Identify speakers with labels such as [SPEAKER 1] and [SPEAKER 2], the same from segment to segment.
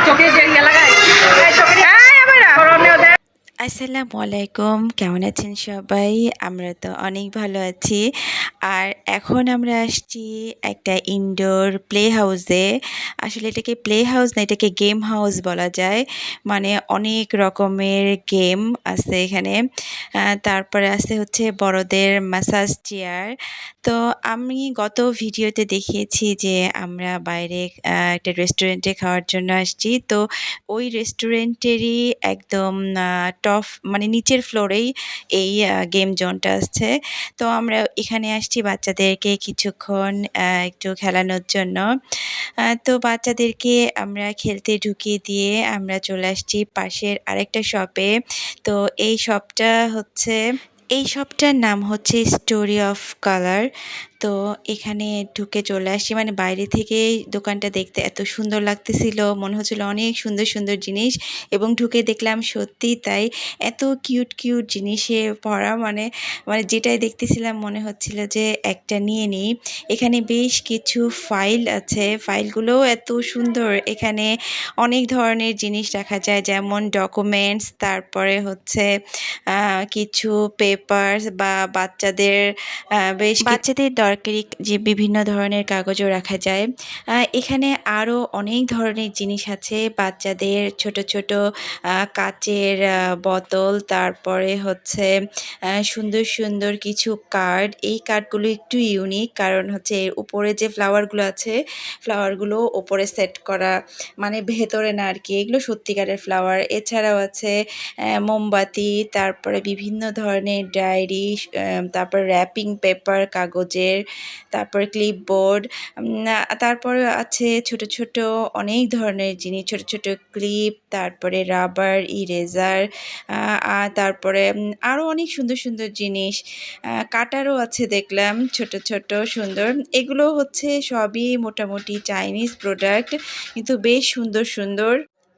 [SPEAKER 1] চোখে যে ইয়ে লাগায়
[SPEAKER 2] আসসালামু আলাইকুম, কেমন আছেন সবাই? আমরা তো অনেক ভালো আছি। আর এখন আমরা আসছি একটা ইনডোর প্লে হাউসে। আসলে এটাকে প্লে হাউস না, এটাকে গেম হাউস বলা যায়। মানে অনেক রকমের গেম আছে এখানে। তারপরে আছে হচ্ছে বড়দের ম্যাসাজ চেয়ার। তো আমি গত ভিডিওতে দেখিয়েছি যে আমরা বাইরে একটা রেস্টুরেন্টে খাওয়ার জন্য আসছি। তো ওই রেস্টুরেন্টেরই একদম টপ মানে নিচের ফ্লোরেই এই গেম জোনটা আছে। তো আমরা এখানে আসছি বাচ্চাদেরকে কিছুক্ষণ একটু খেলানোর জন্য। তো বাচ্চাদেরকে আমরা খেলতে ঢুকিয়ে দিয়ে আমরা চলে আসছি পাশের আরেকটা শপে। তো এই শপটার নাম হচ্ছে স্টোরি অফ কালার। তো এখানে ঢুকে চলে আসছি, মানে বাইরে থেকে দোকানটা দেখতে এত সুন্দর লাগতেছিল, মনে হচ্ছিল অনেক সুন্দর সুন্দর জিনিস, এবং ঢুকে দেখলাম সত্যি তাই, এত কিউট কিউট জিনিসে ভরা, মানে মানে যেটাই দেখতেছিলাম মনে হচ্ছিল যে একটা নিয়ে নিই। এখানে বেশ কিছু ফাইল আছে, ফাইলগুলোও এত সুন্দর। এখানে অনেক ধরনের জিনিস রাখা যায়, যেমন ডকুমেন্টস, তারপরে হচ্ছে কিছু পেপারস বা বাচ্চাদের দরকারি যে বিভিন্ন ধরনের কাগজও রাখা যায়। এখানে আরও অনেক ধরনের জিনিস আছে, বাচ্চাদের ছোট ছোট কাচের বোতল, তারপরে হচ্ছে সুন্দর সুন্দর কিছু কার্ড। এই কার্ডগুলো একটু ইউনিক, কারণ হচ্ছে এর উপরে যে ফ্লাওয়ারগুলো আছে, ফ্লাওয়ারগুলো ওপরে সেট করা, মানে ভেতরে না আর কি, এগুলো সত্যিকারের ফ্লাওয়ার। এছাড়াও আছে মোমবাতি, তারপরে বিভিন্ন ধরনের ডায়েরি, তারপর র্যাপিং পেপার কাগজের, তারপরে ক্লিপবোর্ড, তারপরে আছে ছোট ছোট অনেক ধরনের জিনিস, ছোট ছোট ক্লিপ, তারপরে রাবার, ইরেজার, তারপরে আরও অনেক সুন্দর সুন্দর জিনিস, কাটারও আছে দেখলাম ছোট ছোট সুন্দর। এগুলো হচ্ছে সবই মোটামুটি চাইনিজ প্রোডাক্ট, কিন্তু বেশ সুন্দর সুন্দর।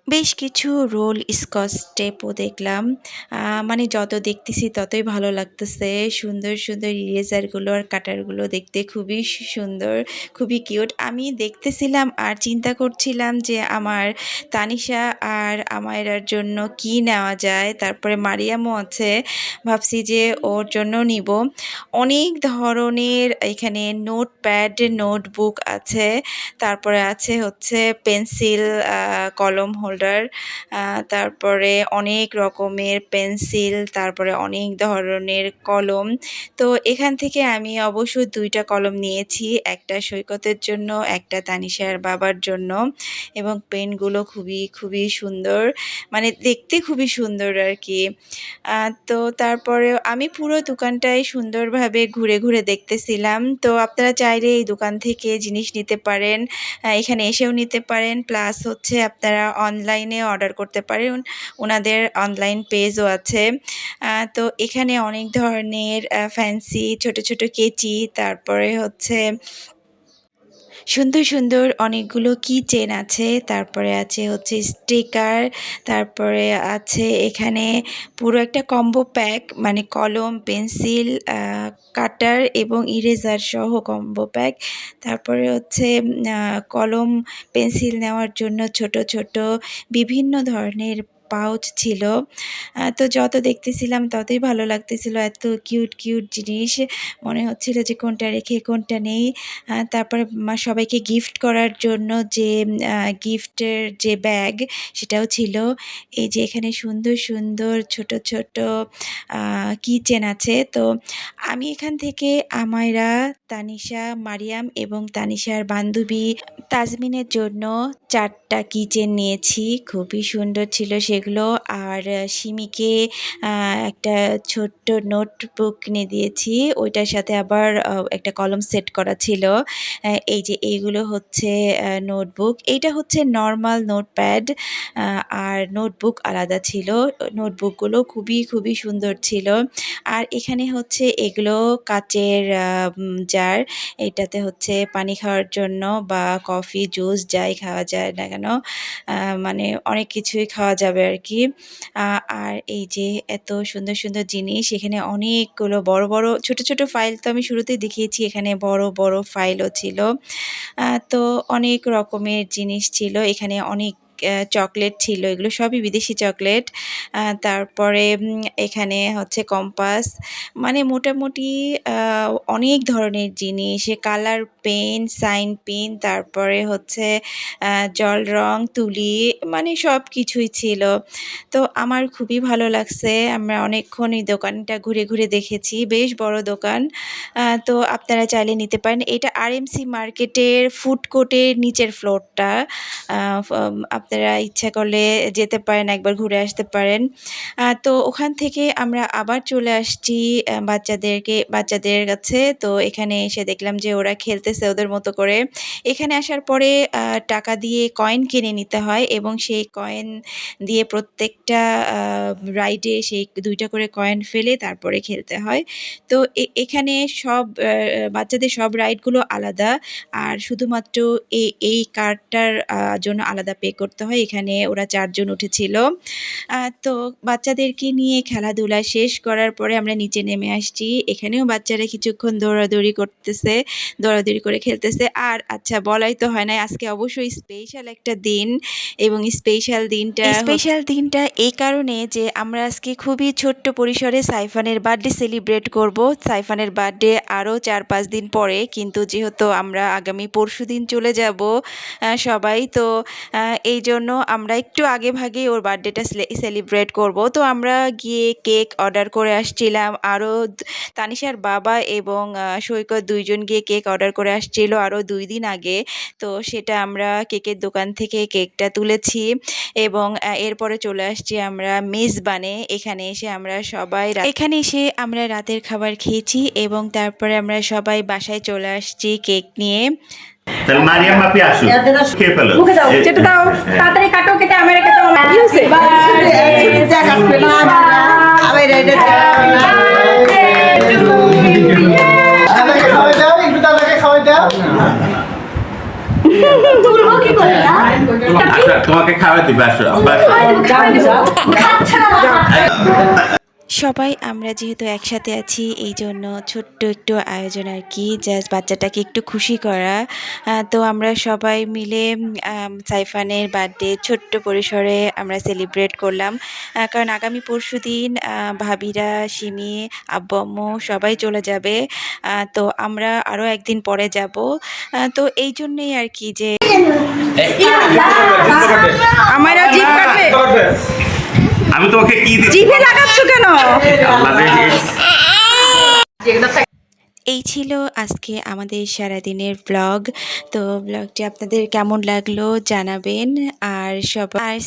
[SPEAKER 2] বেশ কিছু রোল স্কচ টেপও দেখলাম। মানে যত দেখতেছি ততই ভালো লাগতেছে। সুন্দর সুন্দর ইরেজারগুলো আর কাটারগুলো দেখতে খুবই সুন্দর, খুবই কিউট। আমি দেখতেছিলাম আর চিন্তা করছিলাম যে আমার তানিশা আর আমায়রার জন্য কি নেওয়া যায়। তারপরে মারিয়ামও আছে, ভাবছি যে ওর জন্য নিব। অনেক ধরনের এখানে নোটপ্যাড, নোটবুক আছে, তারপরে আছে হচ্ছে পেন্সিল, কলম হোল্ডার, তারপরে অনেক রকমের পেন্সিল, তারপরে অনেক ধরনের কলম। তো এখান থেকে আমি অবশ্য ২টা কলম নিয়েছি, একটা সৈকতের জন্য, একটা তানিশার বাবার জন্য। এবং পেনগুলো খুবই খুবই সুন্দর, মানে দেখতে খুবই সুন্দর আর কি। তো তারপরে আমি পুরো দোকানটাই সুন্দরভাবে ঘুরে ঘুরে দেখতেছিলাম। তো আপনারা চাইলে এই দোকান থেকে জিনিস নিতে পারেন, এখানে এসেও নিতে পারেন, প্লাস হচ্ছে আপনারা অনলাইনে অর্ডার করতে পারেন, ওনাদের অনলাইন পেজও আছে। তো এখানে অনেক ধরনের ফ্যান্সি ছোট ছোট কেচি, তারপরে হচ্ছে সুন্দর সুন্দর অনেকগুলো চেন আছে, তারপরে আছে হচ্ছে স্টিকার, তারপরে আছে এখানে পুরো একটা কম্বো প্যাক, মানে কলম, পেন্সিল, কাটার এবং ইরেজার সহ কম্বো প্যাক। তারপরে হচ্ছে কলম পেন্সিল নেওয়ার জন্য ছোট ছোট বিভিন্ন ধরনের পাউচ ছিল। তো যত দেখতেছিলাম ততই ভালো লাগতেছিল, এত কিউট কিউট জিনিস, মনে হচ্ছিল যে কোনটা রেখে কোনটা নেই। তারপরে সবাইকে গিফট করার জন্য যে গিফটের যে ব্যাগ, সেটাও ছিল। এই যে এখানে সুন্দর সুন্দর ছোট ছোট কিচেন আছে। তো আমি এখান থেকে আমায়রা, তানিশা, মারিয়াম এবং তানিশার বান্ধবী তাজমিনের জন্য 4টা কিচেন নিয়েছি, খুবই সুন্দর ছিল সেগুলো। আর সিমিকে একটা ছোট্ট নোটবুক কিনে দিয়েছি, ওইটার সাথে আবার একটা কলম সেট করা ছিল। এই যে এইগুলো হচ্ছে নোটবুক, এইটা হচ্ছে নর্মাল নোটপ্যাড, আর নোটবুক আলাদা ছিল। নোটবুকগুলো খুবই খুবই সুন্দর ছিল। আর এখানে হচ্ছে এগুলো কাচের জার, এটাতে হচ্ছে পানি খাওয়ার জন্য বা কফি, জুস যাই খাওয়া যায় না কেন, মানে অনেক কিছুই খাওয়া যাবে আর কি। আর এই যে এত সুন্দর সুন্দর জিনিস, এখানে অনেকগুলো বড় বড় ছোট ছোট ফাইল তো আমি শুরুতেই দেখিয়েছি, এখানে বড় বড় ফাইলও ছিল। তো অনেক রকমের জিনিস ছিল এখানে, অনেক চকলেট ছিল, এগুলো সবই বিদেশি চকলেট। তারপরে এখানে হচ্ছে কম্পাস, মানে মোটামুটি অনেক ধরনের জিনিস, কালার পেন, সাইন পেন, তারপরে হচ্ছে জল রং, তুলি, মানে সব কিছুই ছিল। তো আমার খুবই ভালো লাগছে, আমরা অনেকক্ষণ এই দোকানটা ঘুরে ঘুরে দেখেছি, বেশ বড় দোকান। তো আপনারা চাইলে নিতে পারেন, এটা আরএমসি মার্কেটের ফুড কোর্টের নিচের ফ্লোরটা। আপনারা ইচ্ছা করলে যেতে পারেন, একবার ঘুরে আসতে পারেন। তো ওখান থেকে আমরা আবার চলে আসছি বাচ্চাদের কাছে। তো এখানে এসে দেখলাম যে ওরা খেলতেছে ওদের মতো করে। এখানে আসার পরে টাকা দিয়ে কয়েন কিনে নিতে হয় এবং সেই কয়েন দিয়ে প্রত্যেকটা রাইডে সেই ২ টা করে কয়েন ফেলে তারপরে খেলতে হয়। তো এখানে সব বাচ্চাদের সব রাইডগুলো আলাদা, আর শুধুমাত্র এই কার্ডটার জন্য আলাদা পে করতে হয়। এখানে ওরা ৪ জন উঠেছিল। তো বাচ্চাদেরকে নিয়ে খেলাধুলা শেষ করার পরে আমরা নিচে নেমে আসছি। এখানেও বাচ্চারা কিছুক্ষণ দৌড়াদৌড়ি করতেছে, দৌড়াদৌড়ি করে খেলতেছে। আর আচ্ছা, বলাই তো হয় নাই, আজকে অবশ্যই স্পেশাল একটা দিন, এবং স্পেশাল দিনটা এই কারণে যে আমরা আজকে খুবই ছোট্ট পরিসরে সাইফানের বার্থডে সেলিব্রেট করব। সাইফানের বার্থডে আরও ৪-৫ দিন পরে, কিন্তু যেহেতু আমরা আগামী পরশুদিন চলে যাব সবাই, তো এই জন্য আমরা একটু আগে ভাগে ওর বার্থডেটা সেলিব্রেট করব। তো আমরা গিয়ে কেক অর্ডার করে আসছিলাম, আরও তানিশার বাবা এবং সৈকত ২ জন গিয়ে কেক অর্ডার করে আসছিল আরও ২ দিন আগে। তো সেটা আমরা কেকের দোকান থেকে কেকটা তুলেছি এবং এরপরে চলে আসছি আমরা মেজবানে। এখানে এসে আমরা রাতের খাবার খেয়েছি এবং তারপরে আমরা সবাই বাসায় চলে আসছি কেক নিয়ে।
[SPEAKER 3] তাহলে মারিয়াম আপনি আসুন, খেয়ে ফেলো।
[SPEAKER 1] মুখে দাও, যেটা দাও, তাড়াতাড়ি কাটো, কেটে আমার কাছে কি হয়েছে?
[SPEAKER 3] আচ্ছা, তোমাকে খাওয়া দিবে, আসো।
[SPEAKER 2] সবাই আমরা যেহেতু একসাথে আছি এই জন্য ছোট্ট একটু আয়োজন আর কি, জাস্ট বাচ্চাটাকে একটু খুশি করা। তো আমরা সবাই মিলে সাইফানের বার্থডে ছোট্ট পরিসরে আমরা সেলিব্রেট করলাম, কারণ আগামী পরশুদিন ভাবিরা, সিমি, আব্বু আম্মু সবাই চলে যাবে। তো আমরা আরও একদিন পরে যাব। তো এই জন্যেই আর কি যে
[SPEAKER 1] আমার জিভ কাটবে।
[SPEAKER 3] আমি তোমাকে কি দিচ্ছি?
[SPEAKER 1] জিভে লাগাচ্ছ কেন?
[SPEAKER 2] এই ছিল আজকে আমাদের সারাদিনের ব্লগ। তো ব্লগটি আপনাদের কেমন লাগলো জানাবেন, আর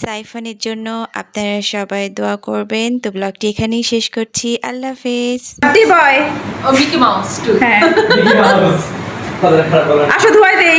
[SPEAKER 2] সাইফানের জন্য আপনারা সবাই দোয়া করবেন। তো ব্লগটি এখানেই শেষ করছি, আল্লাহ হাফেজ।
[SPEAKER 1] বয়
[SPEAKER 4] ও মিকি মাউস টু
[SPEAKER 1] হ্যাঁ, আসো ধোয়াই দেই।